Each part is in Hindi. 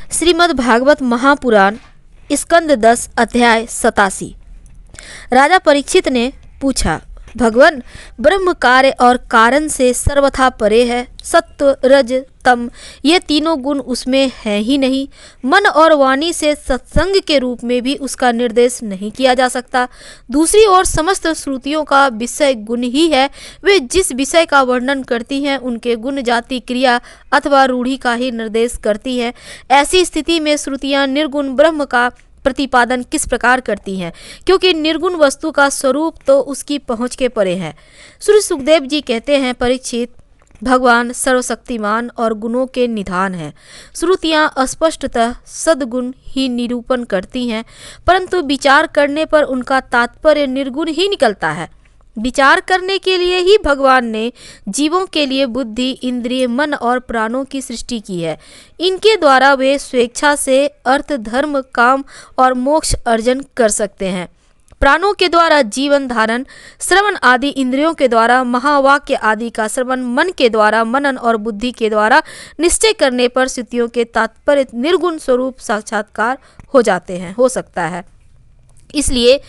श्रीमद् भागवत महापुराण स्कंद 10 अध्याय 87। राजा परीक्षित ने पूछा, भगवान, ब्रह्म कार्य और कारण से सर्वथा परे है। सत्व रज तम ये तीनों गुण उसमें हैं ही नहीं। मन और वाणी से सत्संग के रूप में भी उसका निर्देश नहीं किया जा सकता। दूसरी ओर समस्त श्रुतियों का विषय गुण ही है। वे जिस विषय का वर्णन करती हैं उनके गुण जाति क्रिया अथवा रूढ़ी का ही निर्देश करती हैं। ऐसी स्थिति में श्रुतियाँ निर्गुण ब्रह्म का प्रतिपादन किस प्रकार करती हैं, क्योंकि निर्गुण वस्तु का स्वरूप तो उसकी पहुंच के परे है। श्री सुखदेव जी कहते हैं, परीक्षित, भगवान सर्वशक्तिमान और गुणों के निधान हैं। श्रुतियाँ अस्पष्टतः सद्गुण ही निरूपण करती हैं, परंतु विचार करने पर उनका तात्पर्य निर्गुण ही निकलता है। विचार करने के लिए ही भगवान ने जीवों के लिए बुद्धि, इंद्रिय, मन और प्राणों की सृष्टि की है। इनके द्वारा वे स्वेच्छा से अर्थ, धर्म, काम और मोक्ष अर्जन कर सकते हैं। प्राणों के द्वारा जीवन धारण, श्रवण आदि इंद्रियों के द्वारा महावाक्य आदि का श्रवण, मन के द्वारा मनन और बुद्धि के द्वारा निश्चय करने पर स्थितियों के तात्पर्य निर्गुण स्वरूप साक्षात्कार हो सकता है। इसलिए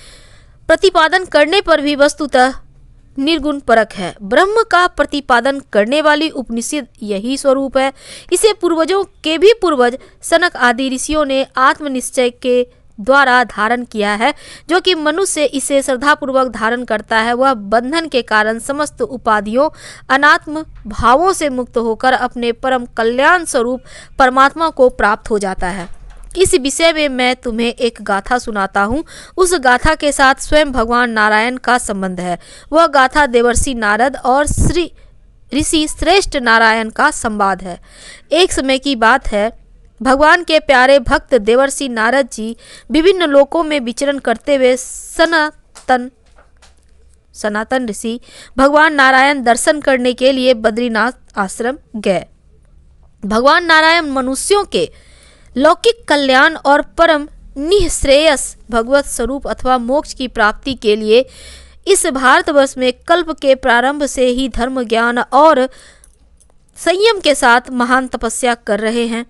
प्रतिपादन करने पर भी वस्तुतः निर्गुण परक है। ब्रह्म का प्रतिपादन करने वाली उपनिषद यही स्वरूप है। इसे पूर्वजों के भी पूर्वज सनक आदि ऋषियों ने आत्मनिश्चय के द्वारा धारण किया है। जो कि मनुष्य इसे श्रद्धापूर्वक धारण करता है, वह बंधन के कारण समस्त उपाधियों अनात्म भावों से मुक्त होकर अपने परम कल्याण स्वरूप परमात्मा को प्राप्त हो जाता है। इस विषय में मैं तुम्हें एक गाथा सुनाता हूँ। उस गाथा के साथ स्वयं भगवान नारायण का संबंध है। वह गाथा देवर्षि नारद और श्री ऋषि श्रेष्ठ नारायण का संवाद है। एक समय की बात है, भगवान के प्यारे भक्त देवर्षि नारद जी विभिन्न लोकों में विचरण करते हुए सनातन ऋषि भगवान नारायण दर्शन करने के लिए बद्रीनाथ आश्रम गए। भगवान नारायण मनुष्यों के लौकिक कल्याण और परम निःश्रेयस भगवत स्वरूप अथवा मोक्ष की प्राप्ति के लिए इस भारतवर्ष में कल्प के प्रारंभ से ही धर्म, ज्ञान और संयम के साथ महान तपस्या कर रहे हैं।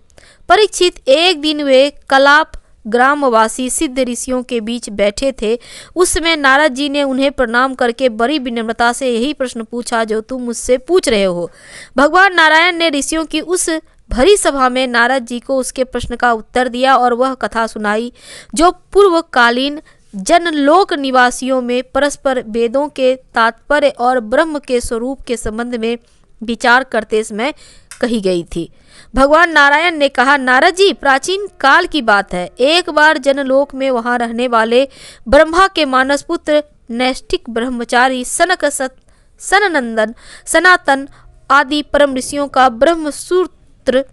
परीक्षित, एक दिन वे कलाप ग्रामवासी सिद्ध ऋषियों के बीच बैठे थे। उस समय नारद जी ने उन्हें प्रणाम करके बड़ी विनम्रता से यही प्रश्न पूछा जो तुम मुझसे पूछ रहे हो। भगवान नारायण ने ऋषियों की उस भरी सभा में नारद जी को उसके प्रश्न का उत्तर दिया और वह कथा सुनाई जो पूर्वकालीन जनलोक निवासियों में परस्पर वेदों के तात्पर्य और ब्रह्म के स्वरूप के संबंध में विचार करते समय कही गई थी। भगवान नारायण ने कहा, नारद जी, प्राचीन काल की बात है। एक बार जनलोक में वहां रहने वाले ब्रह्मा के मानस पुत्र नैष्ठिक ब्रह्मचारी सनक, सननंदन, सनातन आदि परम ऋषियों का ब्रह्म सूत्र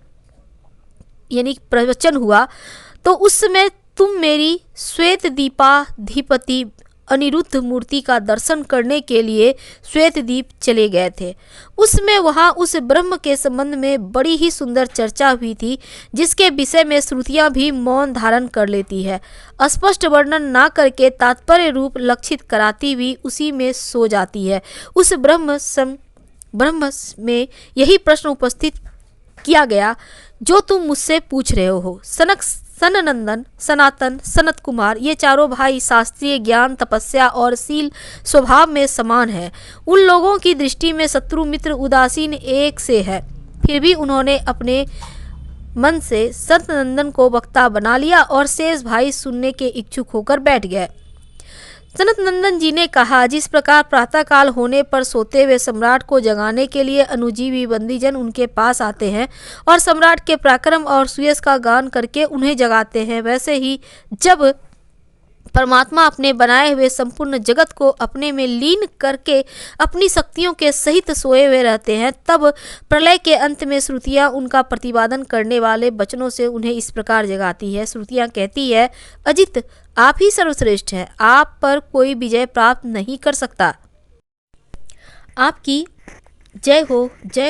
यानी प्रवचन हुआ, तो उस समय तुम मेरी श्वेत दीपाधिपति अनिरुद्ध मूर्ति का दर्शन करने के लिए श्वेत दीप चले गए थे। उसमें वहां उस ब्रह्म के संबंध में बड़ी ही सुंदर चर्चा हुई थी, जिसके विषय में श्रुतियां भी मौन धारण कर लेती है। स्पष्ट वर्णन ना करके तात्पर्य रूप लक्षित कराती हुई उसी में सो जाती है। उस ब्रह्म में यही प्रश्न उपस्थित किया गया जो तुम मुझसे पूछ रहे हो। सनक, सननंदन, सनातन, सनत कुमार ये चारों भाई शास्त्रीय ज्ञान, तपस्या और शील स्वभाव में समान हैं। उन लोगों की दृष्टि में शत्रु मित्र उदासीन एक से है। फिर भी उन्होंने अपने मन से सननंदन को वक्ता बना लिया और शेष भाई सुनने के इच्छुक होकर बैठ गए। सनतनंदन जी ने कहा, जिस प्रकार प्रातःकाल होने पर सोते हुए सम्राट को जगाने के लिए अनुजीवी बंदीजन उनके पास आते हैं और सम्राट के पराक्रम और सुयश का गान करके उन्हें जगाते हैं, वैसे ही जब परमात्मा अपने बनाए हुए संपूर्ण जगत को अपने में लीन करके अपनी शक्तियों के सहित सोए हुए रहते हैं, तब प्रलय के अंत में श्रुतियाँ उनका प्रतिपादन करने वाले वचनों से उन्हें इस प्रकार जगाती है। श्रुतियाँ कहती है, अजित, आप ही सर्वश्रेष्ठ हैं, आप पर कोई विजय प्राप्त नहीं कर सकता। आपकी जय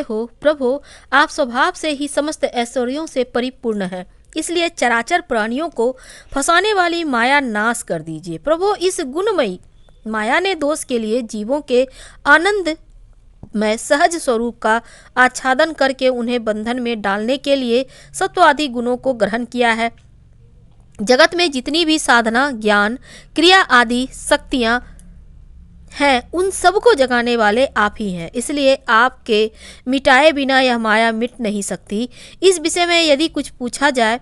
हो प्रभु, आप स्वभाव से ही समस्त ऐश्वर्यों से परिपूर्ण हैं। इसलिए चराचर प्राणियों को फंसाने वाली माया नाश कर दीजिए। प्रभु, इस गुणमयी माया ने दोष के लिए जीवों के आनंद मैं सहज स्वरूप का आच्छादन करके उन्हें बंधन में डालने के लिए सत्व आदि गुणों को ग्रहण किया है। जगत में जितनी भी साधना, ज्ञान, क्रिया आदि शक्तियाँ हैं, उन सब को जगाने वाले आप ही हैं। इसलिए आपके मिटाए बिना यह माया मिट नहीं सकती। इस विषय में यदि कुछ पूछा जाए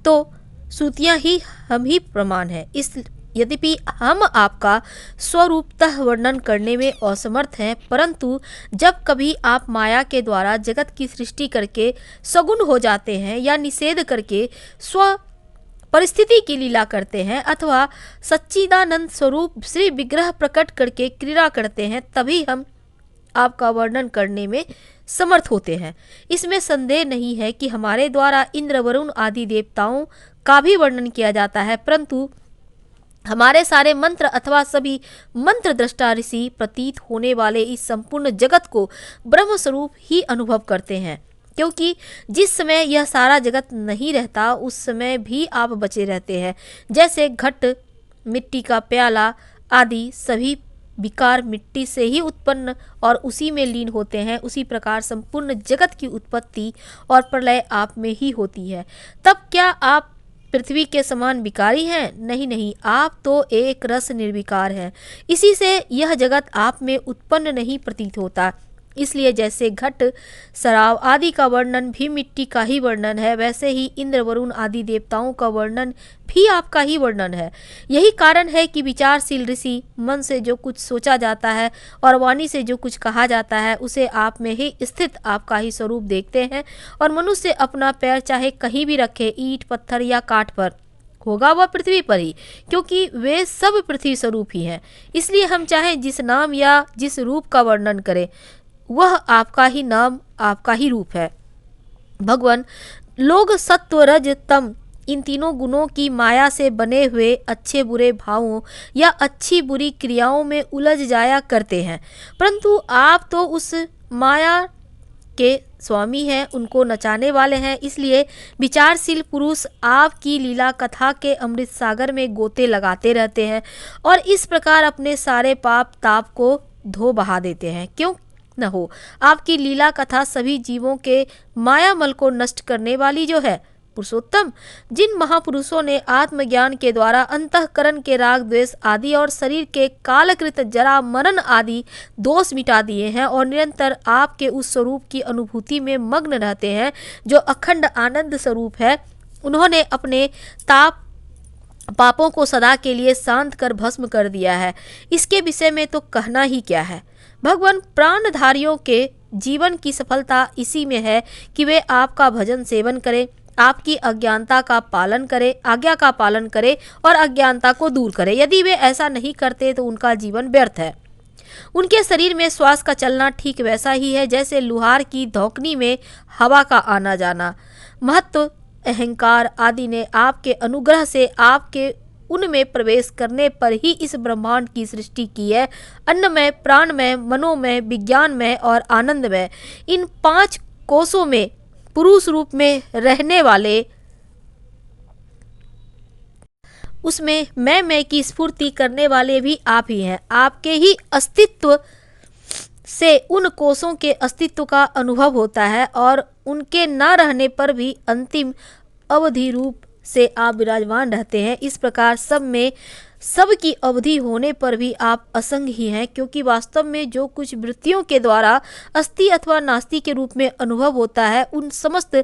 तो श्रुतियाँ ही हम ही प्रमाण है। इस यद्यपि हम आपका स्वरूपतः वर्णन करने में असमर्थ हैं, परंतु जब कभी आप माया के द्वारा जगत की सृष्टि करके सगुण हो जाते हैं या निषेध करके स्व परिस्थिति की लीला करते हैं अथवा सच्चिदानंद स्वरूप श्री विग्रह प्रकट करके क्रीड़ा करते हैं, तभी हम आपका वर्णन करने में समर्थ होते हैं। इसमें संदेह नहीं है कि हमारे द्वारा इंद्र, वरुण आदि देवताओं का भी वर्णन किया जाता है, परंतु हमारे सारे मंत्र अथवा सभी मंत्र दृष्टा ऋषि प्रतीत होने वाले इस संपूर्ण जगत को ब्रह्म स्वरूप ही अनुभव करते हैं, क्योंकि जिस समय यह सारा जगत नहीं रहता उस समय भी आप बचे रहते हैं। जैसे घट, मिट्टी का प्याला आदि सभी विकार मिट्टी से ही उत्पन्न और उसी में लीन होते हैं, उसी प्रकार संपूर्ण जगत की उत्पत्ति और प्रलय आप में ही होती है। तब क्या आप पृथ्वी के समान विकारी हैं? नहीं नहीं, आप तो एक रस निर्विकार हैं। इसी से यह जगत आप में उत्पन्न नहीं प्रतीत होता। इसलिए जैसे घट, सराव आदि का वर्णन भी मिट्टी का ही वर्णन है, वैसे ही इंद्र, वरुण आदि देवताओं का वर्णन भी आपका ही वर्णन है। यही कारण है कि विचारशील ऋषि मन से जो कुछ सोचा जाता है और वाणी से जो कुछ कहा जाता है उसे आप में ही स्थित आपका ही स्वरूप देखते हैं, और मनुष्य अपना पैर चाहे कहीं भी रखे, ईंट, पत्थर या काठ पर, होगा वह पृथ्वी पर ही, क्योंकि वे सब पृथ्वी स्वरूप ही हैं। इसलिए हम चाहे जिस नाम या जिस रूप का वर्णन करें, वह आपका ही नाम, आपका ही रूप है। भगवान, लोग सत्व, रज, तम इन तीनों गुणों की माया से बने हुए अच्छे बुरे भावों या अच्छी बुरी क्रियाओं में उलझ जाया करते हैं, परंतु आप तो उस माया के स्वामी हैं, उनको नचाने वाले हैं। इसलिए विचारशील पुरुष आपकी लीला कथा के अमृत सागर में गोते लगाते रहते हैं और इस प्रकार अपने सारे पाप ताप को धो बहा देते हैं। क्यों न हो, आपकी लीला कथा सभी जीवों के मायामल को नष्ट करने वाली जो है। पुरुषोत्तम, जिन महापुरुषों ने आत्मज्ञान के द्वारा अंतःकरण के राग, द्वेष आदि और शरीर के कालकृत जरा, मरण आदि दोष मिटा दिए हैं और निरंतर आपके उस स्वरूप की अनुभूति में मग्न रहते हैं जो अखंड आनंद स्वरूप है, उन्होंने अपने पापों को सदा के लिए शांत कर भस्म कर दिया है। इसके विषय में तो कहना ही क्या है। भगवान, प्राणधारियों के जीवन की सफलता इसी में है कि वे आपका भजन सेवन करें, आपकी आज्ञा का पालन करें और अज्ञानता को दूर करें। यदि वे ऐसा नहीं करते तो उनका जीवन व्यर्थ है। उनके शरीर में श्वास का चलना ठीक वैसा ही है जैसे लुहार की धौकनी में हवा का आना जाना। महत्व, अहंकार आदि ने आपके अनुग्रह से आपके उनमें प्रवेश करने पर ही इस ब्रह्मांड की सृष्टि की है। अन्नमय, प्राणमय, मनोमय, विज्ञानमय और आनंदमय, इन 5 कोशों में पुरुष रूप में रहने वाले उसमें मैं की स्फूर्ति करने वाले भी आप ही हैं। आपके ही अस्तित्व से उन कोशों के अस्तित्व का अनुभव होता है और उनके न रहने पर भी अंतिम अवधि रूप से आप विराजमान रहते हैं। इस प्रकार सब की अवधि होने पर भी आप असंग ही हैं, क्योंकि वास्तव में जो कुछ वृत्तियों के द्वारा अस्थि अथवा नास्ति के रूप में अनुभव होता है, उन समस्त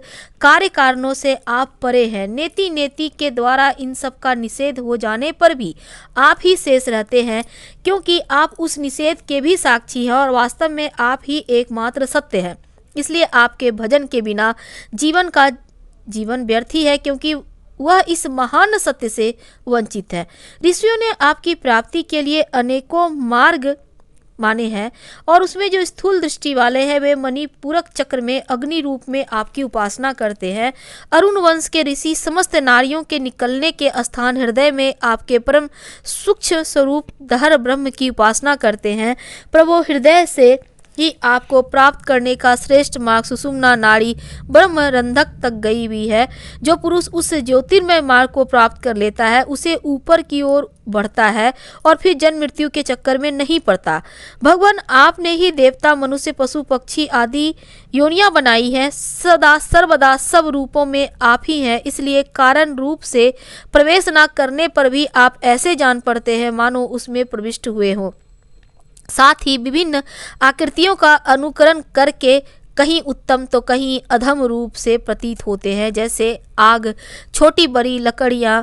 कार्य कारणों से आप परे हैं। नेति नेति के द्वारा इन सब का निषेध हो जाने पर भी आप ही शेष रहते हैं, क्योंकि आप उस निषेध के भी साक्षी हैं और वास्तव में आप ही एकमात्र सत्य हैं। इसलिए आपके भजन के बिना जीवन व्यर्थ ही है, क्योंकि वह इस महान सत्य से वंचित है। ऋषियों ने आपकी प्राप्ति के लिए अनेकों मार्ग माने हैं और उसमें जो स्थूल दृष्टि वाले हैं वे मणिपूरक चक्र में अग्नि रूप में आपकी उपासना करते हैं। अरुण वंश के ऋषि समस्त नारियों के निकलने के स्थान हृदय में आपके परम सूक्ष्म स्वरूप दहर ब्रह्म की उपासना करते हैं। प्रभु, हृदय से ही आपको प्राप्त करने का श्रेष्ठ मार्ग सुषुम्ना नाड़ी ब्रह्मरंध्रक तक गई हुई है। जो पुरुष उस ज्योतिर्मय मार्ग को प्राप्त कर लेता है उसे ऊपर की ओर बढ़ता है और फिर जन्म मृत्यु के चक्कर में नहीं पड़ता। भगवान आपने ही देवता, मनुष्य, पशु, पक्षी आदि योनियां बनाई हैं। सदा सर्वदा सब रूपों में आप ही हैं, इसलिए कारण रूप से प्रवेश न करने पर भी आप ऐसे जान पड़ते हैं मानो उसमें प्रविष्ट हुए हों। साथ ही विभिन्न आकृतियों का अनुकरण करके कहीं उत्तम तो कहीं अधम रूप से प्रतीत होते हैं, जैसे आग, छोटी बड़ी लकड़ियां,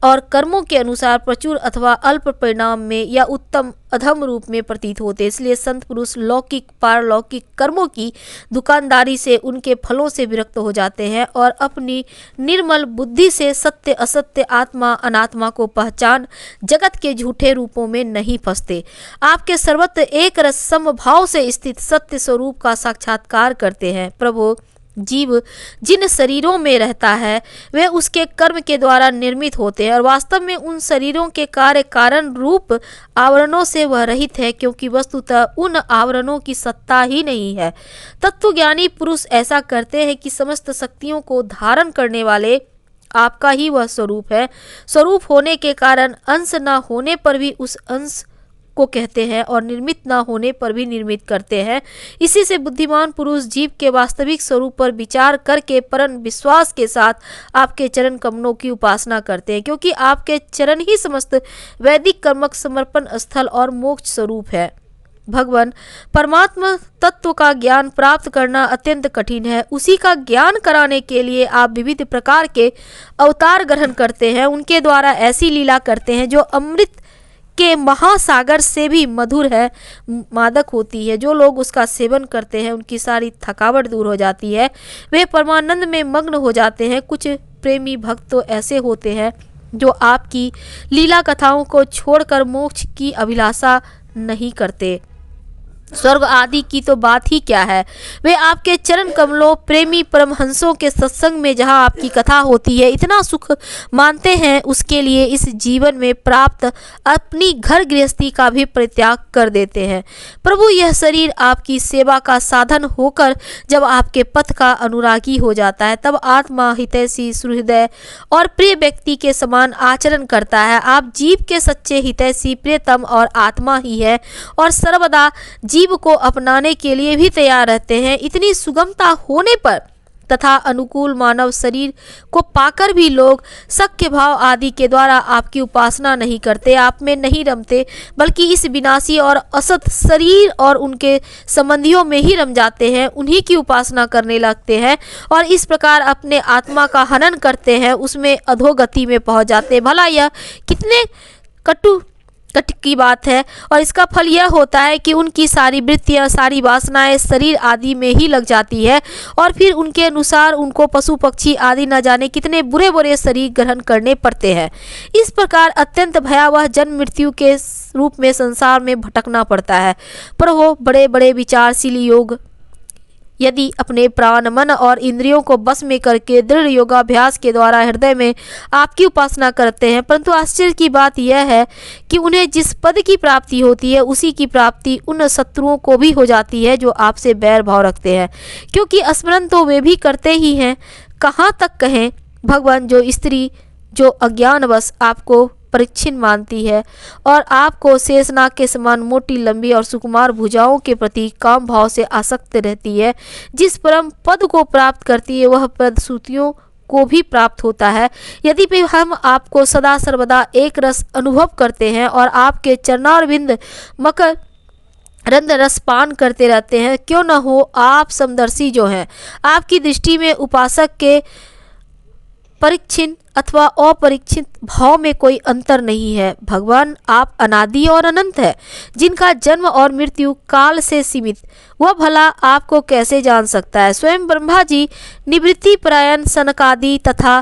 और कर्मों के अनुसार प्रचुर अथवा अल्प परिणाम में या उत्तम अधम रूप में प्रतीत होते हैं। इसलिए संत पुरुष लौकिक पारलौकिक कर्मों की दुकानदारी से उनके फलों से विरक्त हो जाते हैं और अपनी निर्मल बुद्धि से सत्य असत्य, आत्मा अनात्मा को पहचान जगत के झूठे रूपों में नहीं फंसते। आपके सर्वत्र एक रस समभाव से स्थित सत्य स्वरूप का साक्षात्कार करते हैं। प्रभु, जीव जिन शरीरों में रहता है वे उसके कर्म के द्वारा निर्मित होते हैं और वास्तव में उन शरीरों के कार्य कारण रूप आवरणों से वह रहित है, क्योंकि वस्तुतः उन आवरणों की सत्ता ही नहीं है। तत्वज्ञानी पुरुष ऐसा करते हैं कि समस्त शक्तियों को धारण करने वाले आपका ही वह स्वरूप है। स्वरूप होने के कारण अंश न होने पर भी उस अंश को कहते हैं और निर्मित ना होने पर भी निर्मित करते हैं। इसी से बुद्धिमान पुरुष जीव के वास्तविक स्वरूप पर विचार करके परम विश्वास के साथ आपके चरण कमलों की उपासना करते हैं, क्योंकि आपके चरण ही समस्त वैदिक कर्मक समर्पण स्थल और मोक्ष स्वरूप है। भगवान परमात्मा तत्व का ज्ञान प्राप्त करना अत्यंत कठिन है। उसी का ज्ञान कराने के लिए आप विविध प्रकार के अवतार ग्रहण करते हैं, उनके द्वारा ऐसी लीला करते हैं जो अमृत के महासागर से भी मधुर है, मादक होती है। जो लोग उसका सेवन करते हैं उनकी सारी थकावट दूर हो जाती है, वे परमानंद में मग्न हो जाते हैं। कुछ प्रेमी भक्त तो ऐसे होते हैं जो आपकी लीला कथाओं को छोड़कर मोक्ष की अभिलाषा नहीं करते। स्वर्ग आदि की तो बात ही क्या है, वे आपके चरण कमलों प्रेमी परमहंसों के सत्संग में जहां आपकी कथा होती है इतना सुख मानते हैं, उसके लिए इस जीवन में प्राप्त अपनी घर गृहस्थी का भी परित्याग कर देते हैं। प्रभु, यह शरीर आपकी सेवा का साधन होकर जब आपके पथ का अनुरागी हो जाता है तब आत्मा हितैषी, सुहृदय और प्रिय व्यक्ति के समान आचरण करता है। आप जीव के सच्चे हितैषी, प्रियतम और आत्मा ही है और सर्वदा जीव को अपनाने के लिए भी तैयार रहते हैं। इतनी सुगमता होने पर तथा अनुकूल मानव शरीर को पाकर भी लोग सख्य भाव आदि के द्वारा आपकी उपासना नहीं करते, आप में नहीं रमते, बल्कि इस विनाशी और असत शरीर और उनके संबंधियों में ही रम जाते हैं, उन्हीं की उपासना करने लगते हैं और इस प्रकार अपने आत्मा का हनन करते हैं, उसमें अधोगति में पहुंच जाते हैं। भला यह कितने कटु की बात है, और इसका फल यह होता है कि उनकी सारी वृत्तियां, सारी वासनाएं शरीर आदि में ही लग जाती है और फिर उनके अनुसार उनको पशु पक्षी आदि न जाने कितने बुरे बुरे शरीर ग्रहण करने पड़ते हैं। इस प्रकार अत्यंत भयावह जन्म मृत्यु के रूप में संसार में भटकना पड़ता है। पर वो बड़े बड़े विचारशील योग यदि अपने प्राण, मन और इंद्रियों को बस में करके दृढ़ योगाभ्यास के द्वारा हृदय में आपकी उपासना करते हैं, परंतु आश्चर्य की बात यह है कि उन्हें जिस पद की प्राप्ति होती है उसी की प्राप्ति उन शत्रुओं को भी हो जाती है जो आपसे बैर भाव रखते हैं, क्योंकि स्मरण तो वे भी करते ही हैं। कहाँ तक कहें भगवान, जो स्त्री जो अज्ञानवश आपको परिच्छिन्न मानती है और आपको शेषनाग के समान मोटी लंबी और सुकुमार भुजाओं के प्रति काम भाव से आसक्त रहती है, जिस परम पद को प्राप्त करती है वह पद श्रुतियों को भी प्राप्त होता है। यदि भी हम आपको सदा सर्वदा एक रस अनुभव करते हैं और आपके चरणारविंद मकर रंद रसपान करते रहते हैं, क्यों न हो आप समदर्शी जो हैं, आपकी दृष्टि में उपासक के परिच्छिन्न अथवा अपरिच्छिन्न भाव में कोई अंतर नहीं है। भगवान आप अनादि और अनंत है, जिनका जन्म और मृत्यु काल से सीमित, वह भला आपको कैसे जान सकता है। स्वयं ब्रह्मा जी निवृत्ति परायण सनकादि तथा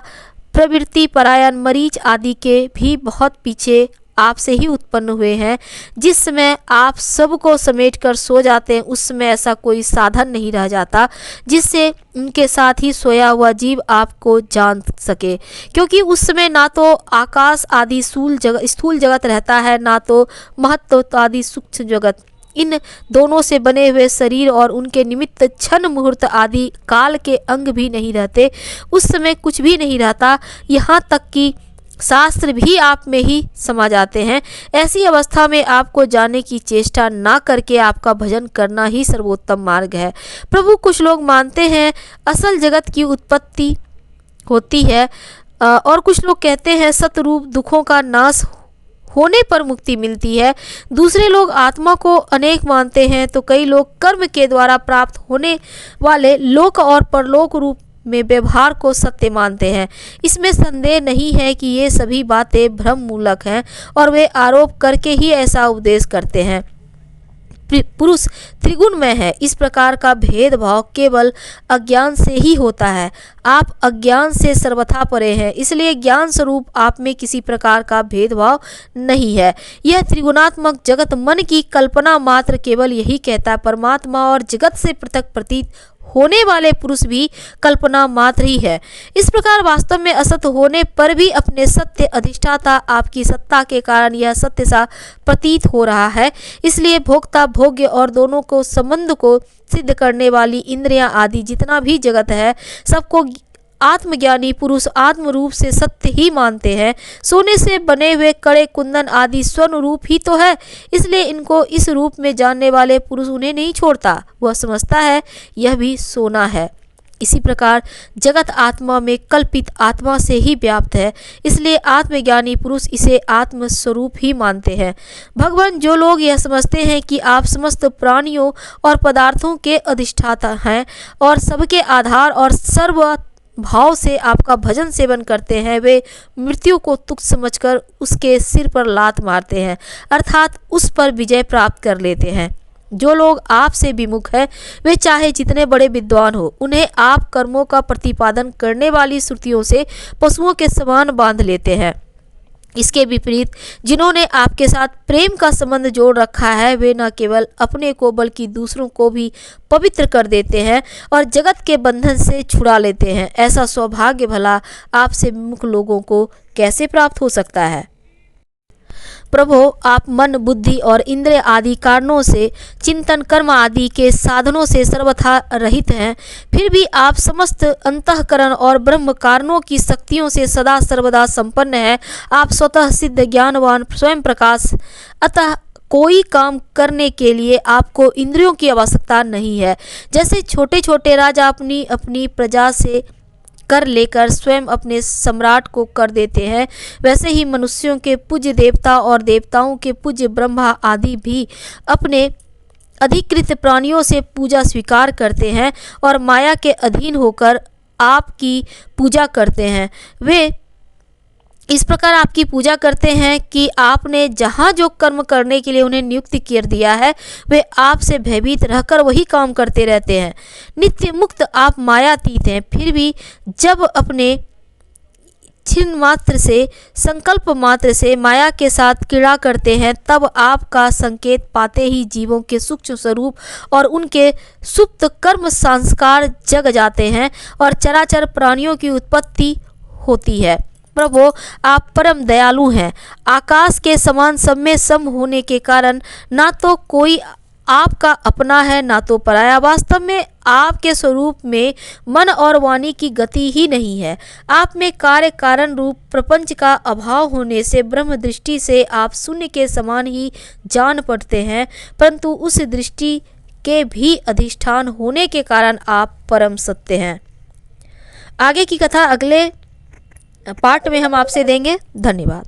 प्रवृत्ति परायण मरीच आदि के भी बहुत पीछे आपसे ही उत्पन्न हुए हैं। जिस समय आप सबको समेट कर सो जाते हैं उस समय ऐसा कोई साधन नहीं रह जाता जिससे उनके साथ ही सोया हुआ जीव आपको जान सके, क्योंकि उस समय ना तो आकाश आदि स्थूल जगत रहता है, ना तो महत्व आदि सूक्ष्म जगत। इन दोनों से बने हुए शरीर और उनके निमित्त क्षण मुहूर्त आदि काल के अंग भी नहीं रहते। उस समय कुछ भी नहीं रहता, यहाँ तक कि शास्त्र भी आप में ही समा जाते हैं। ऐसी अवस्था में आपको जाने की चेष्टा ना करके आपका भजन करना ही सर्वोत्तम मार्ग है। प्रभु, कुछ लोग मानते हैं असल जगत की उत्पत्ति होती है और कुछ लोग कहते हैं सतरूप दुखों का नाश होने पर मुक्ति मिलती है। दूसरे लोग आत्मा को अनेक मानते हैं, तो कई लोग कर्म के द्वारा प्राप्त होने वाले लोक और परलोक रूप में व्यवहार को सत्य मानते हैं। इसमें संदेह नहीं है कि ये सभी बातें भ्रम मूलक हैं और वे आरोप करके ही ऐसा उपदेश करते हैं। पुरुष त्रिगुणमय है, इस प्रकार का भेदभाव केवल अज्ञान से ही होता है। आप अज्ञान से सर्वथा परे हैं, इसलिए ज्ञान स्वरूप आप में किसी प्रकार का भेदभाव नहीं है। यह त्रिगुणात्मक जगत मन की कल्पना मात्र केवल यही कहता है। परमात्मा और जगत से पृथक प्रतीत होने वाले पुरुष भी कल्पना मात्र ही है। इस प्रकार वास्तव में असत होने पर भी अपने सत्य अधिष्ठाता आपकी सत्ता के कारण यह सत्य सा प्रतीत हो रहा है। इसलिए भोक्ता भोग्य और दोनों को संबंध को सिद्ध करने वाली इंद्रियां आदि जितना भी जगत है, सबको आत्मज्ञानी पुरुष आत्म रूप से सत्य ही मानते हैं। सोने से बने हुए कड़े कुंदन आदि स्वर्ण रूप ही तो है, इसलिए इनको इस रूप में जानने वाले पुरुष उन्हें नहीं छोड़ता। वह समझता है यह भी सोना है। इसी प्रकार जगत आत्मा में कल्पित आत्मा से ही व्याप्त है, इसलिए आत्मज्ञानी पुरुष इसे आत्म स्वरूप ही मानते हैं। भगवान, जो लोग यह समझते हैं कि आप समस्त प्राणियों और पदार्थों के अधिष्ठाता हैं और सबके आधार और सर्व भाव से आपका भजन सेवन करते हैं, वे मृत्यु को तुच्छ समझकर उसके सिर पर लात मारते हैं, अर्थात उस पर विजय प्राप्त कर लेते हैं। जो लोग आपसे विमुख हैं, वे चाहे जितने बड़े विद्वान हो, उन्हें आप कर्मों का प्रतिपादन करने वाली श्रुतियों से पशुओं के समान बांध लेते हैं। इसके विपरीत जिन्होंने आपके साथ प्रेम का संबंध जोड़ रखा है, वे न केवल अपने को बल्कि दूसरों को भी पवित्र कर देते हैं और जगत के बंधन से छुड़ा लेते हैं। ऐसा सौभाग्य भला आपसे विमुख लोगों को कैसे प्राप्त हो सकता है? प्रभु, आप मन बुद्धि और इंद्रिय आदि कारणों से, चिंतन कर्म आदि के साधनों से सर्वथा रहित हैं, फिर भी आप समस्त अंतःकरण और ब्रह्म कारणों की शक्तियों से सदा सर्वदा संपन्न हैं। आप स्वतः सिद्ध ज्ञानवान स्वयं प्रकाश, अतः कोई काम करने के लिए आपको इंद्रियों की आवश्यकता नहीं है। जैसे छोटे छोटे राजा अपनी अपनी प्रजा से कर लेकर स्वयं अपने सम्राट को कर देते हैं, वैसे ही मनुष्यों के पूज्य देवता और देवताओं के पूज्य ब्रह्मा आदि भी अपने अधिकृत प्राणियों से पूजा स्वीकार करते हैं और माया के अधीन होकर आपकी पूजा करते हैं। वे इस प्रकार आपकी पूजा करते हैं कि आपने जहाँ जो कर्म करने के लिए उन्हें नियुक्त कर दिया है, वे आपसे भयभीत रहकर वही काम करते रहते हैं। नित्य मुक्त आप मायातीत हैं, फिर भी जब अपने छिन्न मात्र से, संकल्प मात्र से माया के साथ क्रीड़ा करते हैं, तब आपका संकेत पाते ही जीवों के सूक्ष्म स्वरूप और उनके सुप्त कर्म संस्कार जग जाते हैं और चराचर प्राणियों की उत्पत्ति होती है। प्रभु, आप परम दयालु हैं। आकाश के समान सब में सम होने के कारण ना तो कोई आपका अपना है ना तो पराया। वास्तव में आपके स्वरूप में मन और वाणी की गति ही नहीं है। आप में कार्य कारण रूप प्रपंच का अभाव होने से ब्रह्म दृष्टि से आप शून्य के समान ही जान पड़ते हैं, परंतु उस दृष्टि के भी अधिष्ठान होने के कारण आप परम सत्य हैं। आगे की कथा अगले पार्ट में हम आपसे देंगे। धन्यवाद।